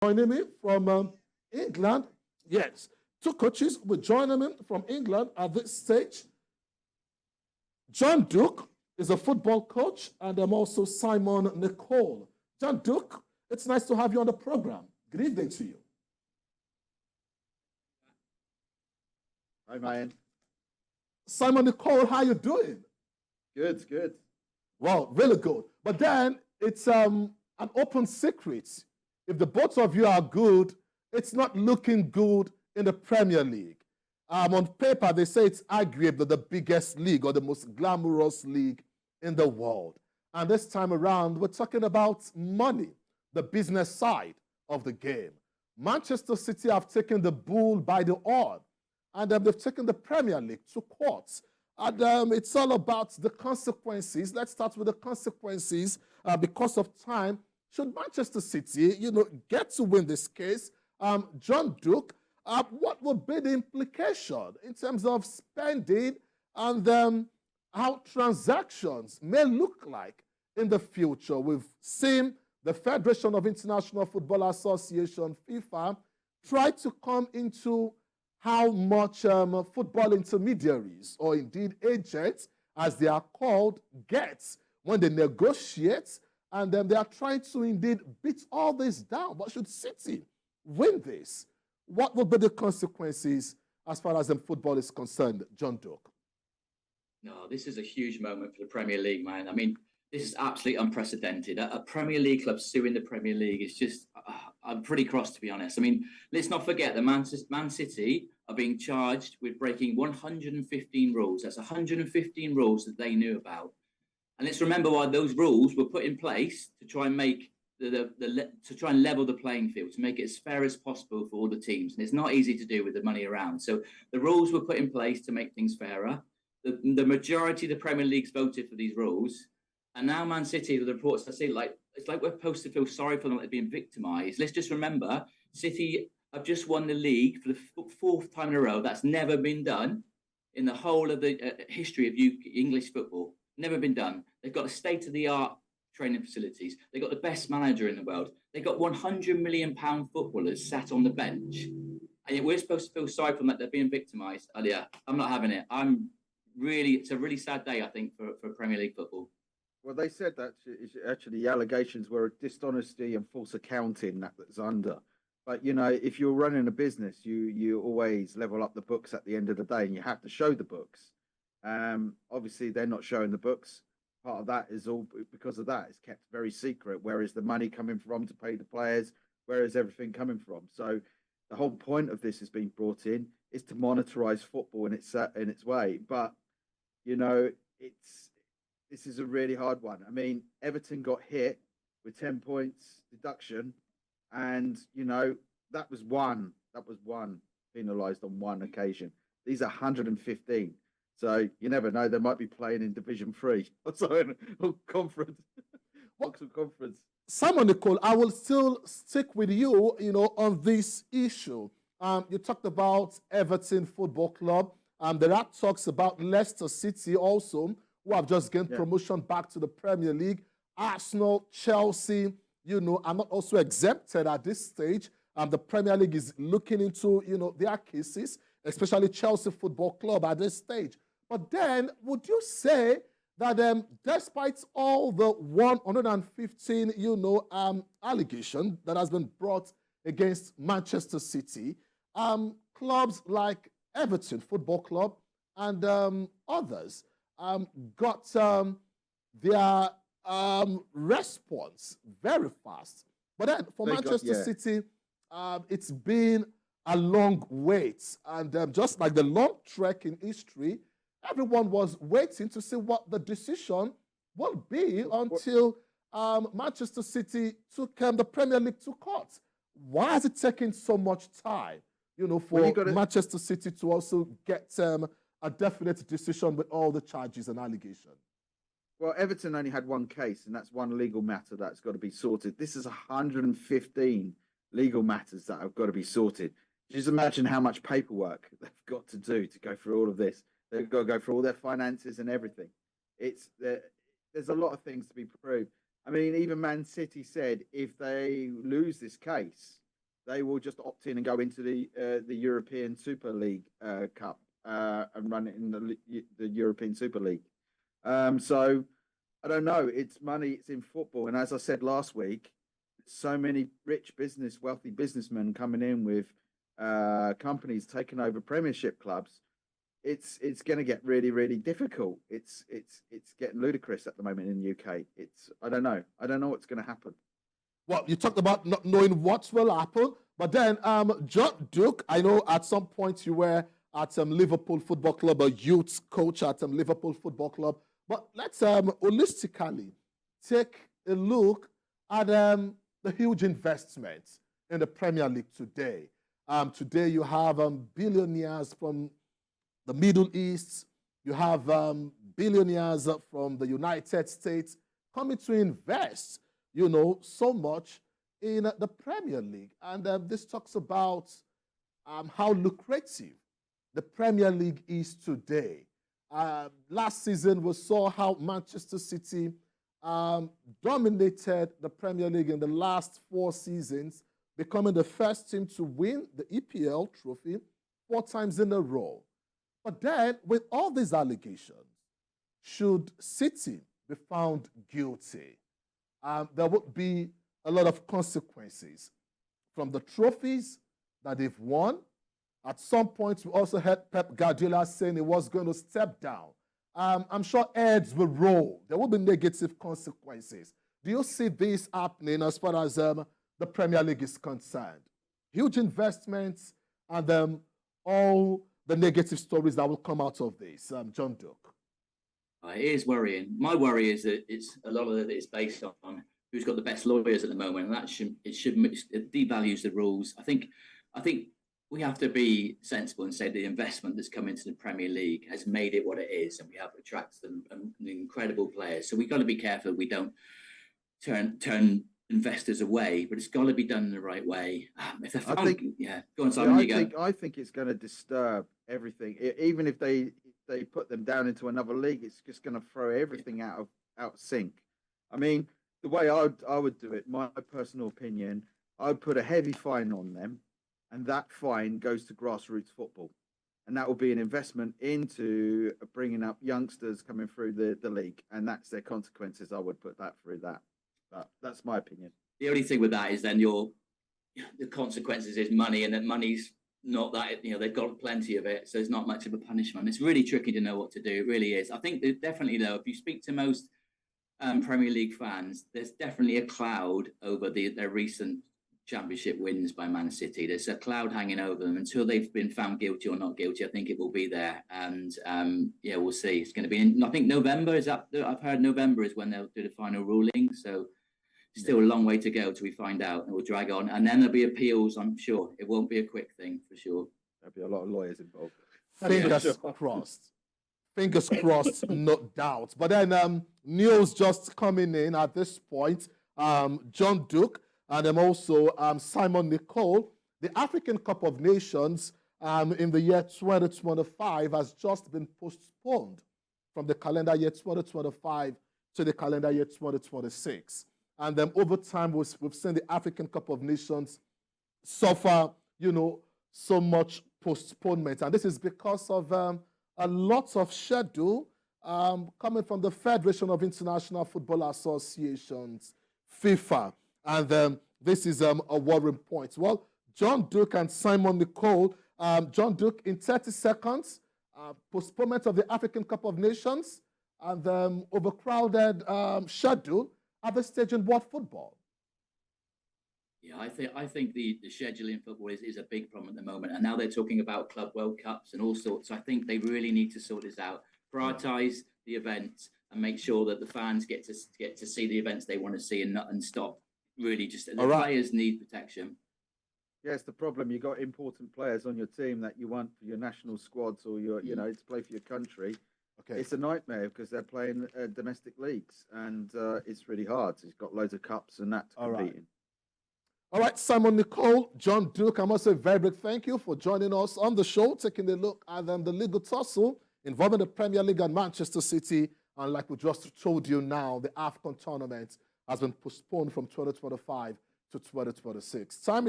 Joining me from England. Yes, two coaches will join me from England at this stage. John Duke is a football coach, and I'm also Simon Nicole. John Duke, it's nice to have you on the program. Good evening to you. Hi, man. Simon Nicole, how you doing? Good, good. Well, really good. But then it's an open secret. If the both of you are good, it's not looking good in the Premier League. On paper, they say it's arguably the biggest league or the most glamorous league in the world. And this time around, we're talking about money, the business side of the game. Manchester City have taken the bull by the horn, and they've taken the Premier League to court. And it's all about the consequences. Let's start with the consequences because of time. Should Manchester City, get to win this case, John Duke, what would be the implication in terms of spending and how transactions may look like in the future? We've seen the Federation of International Football Association, FIFA, try to come into how much football intermediaries, or indeed agents, as they are called, get when they negotiate, and they are trying to indeed beat all this down. But should City win this, what will be the consequences as far as football is concerned, John Duke? No, this is a huge moment for the Premier League, man. I mean, this is absolutely unprecedented. A Premier League club suing the Premier League is just, I'm pretty cross, to be honest. I mean, let's not forget that Man City are being charged with breaking 115 rules. That's 115 rules that they knew about. And let's remember why those rules were put in place to try and make to try and level the playing field, to make it as fair as possible for all the teams. And it's not easy to do with the money around. So the rules were put in place to make things fairer. The majority of the Premier League's voted for these rules. And now Man City, the reports I see, it's like we're supposed to feel sorry for them, like they're being victimised. Let's just remember, City have just won the league for the fourth time in a row. That's never been done in the whole of the history of English football. Never been done. They've got a state-of-the-art training facilities. They've got the best manager in the world. They've got £100 million footballers sat on the bench. And yet we're supposed to feel sorry for them that they're being victimised. Oh, yeah, I'm not having it. It's a really sad day, I think, for Premier League football. Well, they said that actually the allegations were dishonesty and false accounting that's under. But, if you're running a business, you always level up the books at the end of the day, and you have to show the books. Obviously, they're not showing the books. Part of that is all because of that. It's kept very secret. Where is the money coming from to pay the players? Where is everything coming from? So the whole point of this has been brought in is to monetize football in its way. But, this is a really hard one. I mean, Everton got hit with 10 points deduction, and that was one penalised on one occasion. These are 115. So you never know, they might be playing in Division 3 or so, or conference. Conference. Simon Nicole, I will still stick with you, on this issue. You talked about Everton Football Club. There are talks about Leicester City also, who have just gained promotion back to the Premier League. Arsenal, Chelsea, are not also exempted at this stage. The Premier League is looking into, their cases, especially Chelsea Football Club at this stage. But then, would you say that despite all the 115, allegation that has been brought against Manchester City, clubs like Everton Football Club and others got their response very fast. But then for Manchester City, it's been a long wait. And just like the long trek in history, everyone was waiting to see what the decision will be until Manchester City took the Premier League to court. Why is it taking so much time, for Manchester City to also get a definite decision with all the charges and allegations? Well, Everton only had one case, and that's one legal matter that's got to be sorted. This is 115 legal matters that have got to be sorted. Just imagine how much paperwork they've got to do to go through all of this. They've got to go through all their finances and everything. There's a lot of things to be proved. I mean, even Man City said if they lose this case, they will just opt in and go into the European Super League Cup and run it in the European Super League. So I don't know. It's money. It's in football, and as I said last week, so many rich wealthy businessmen coming in with companies taking over Premiership clubs. It's going to get really, really difficult. It's getting ludicrous at the moment in the UK. I don't know. I don't know what's going to happen. Well, you talked about not knowing what will happen, but then John Duke, I know at some point you were at Liverpool Football Club, a youth coach at Liverpool Football Club. But let's holistically take a look at the huge investments in the Premier League today. Today you have billionaires from the Middle East. You have billionaires from the United States coming to invest, so much in the Premier League. And this talks about how lucrative the Premier League is today. Last season, we saw how Manchester City dominated the Premier League in the last 4 seasons, becoming the first team to win the EPL trophy 4 times in a row. But then, with all these allegations, should City be found guilty, there would be a lot of consequences from the trophies that they've won. At some point, we also heard Pep Guardiola saying he was going to step down. I'm sure heads will roll. There will be negative consequences. Do you see this happening as far as the Premier League is concerned? Huge investments and all the negative stories that will come out of this. John Duke. It is worrying. My worry is that a lot of it is based on who's got the best lawyers at the moment, and it devalues the rules. I think we have to be sensible and say the investment that's come into the Premier League has made it what it is, and we have attracted them incredible players. So we've got to be careful we don't turn investors away, but it's got to be done in the right way. If they're found, go on, Simon. I think it's going to disturb everything. Even if they put them down into another league, it's just going to throw everything out of sync. I mean, the way I would do it, my personal opinion, I'd put a heavy fine on them, and that fine goes to grassroots football. And that will be an investment into bringing up youngsters coming through the league. And that's their consequences. I would put that through that. But that's my opinion. The only thing with that is then the consequences is money, and then money's not that, they've got plenty of it. So it's not much of a punishment. It's really tricky to know what to do. It really is. I think that definitely, though, if you speak to most Premier League fans, there's definitely a cloud over their recent championship wins by Man City. There's a cloud hanging over them until they've been found guilty or not guilty. I think it will be there, and we'll see. It's going to be I think November is that. I've heard November is when they'll do the final ruling. So still a long way to go till we find out. It will drag on, and then there'll be appeals. I'm sure it won't be a quick thing for sure. There'll be a lot of lawyers involved. Fingers crossed. Fingers crossed, no doubt. But then news just coming in at this point. John Duke. And then also Simon Nicole, the African Cup of Nations in the year 2025 has just been postponed from the calendar year 2025 to the calendar year 2026. And then over time, we've seen the African Cup of Nations suffer, so much postponement. And this is because of a lot of schedule coming from the Federation of International Football Associations, FIFA. And this is a worrying point. Well, John Duke and Simon Nicole. John Duke, in 30 seconds, postponement of the African Cup of Nations and overcrowded schedule at the stage in world football. Yeah, I think the scheduling in football is a big problem at the moment. And now they're talking about Club World Cups and all sorts. So I think they really need to sort this out, prioritise the events and make sure that the fans get to see the events they want to see and stop. Really, just the players need protection. Yes, the problem, you got important players on your team that you want for your national squads or your, to play for your country. Okay, it's a nightmare because they're playing domestic leagues and it's really hard. So you've got loads of cups and that to compete in. All right, Simon Nicole, John Duke, I must say very big thank you for joining us on the show, taking a look at the legal tussle involving the Premier League and Manchester City. And like we just told you now, the AFCON tournament has been postponed from 2025 to 2026. Time is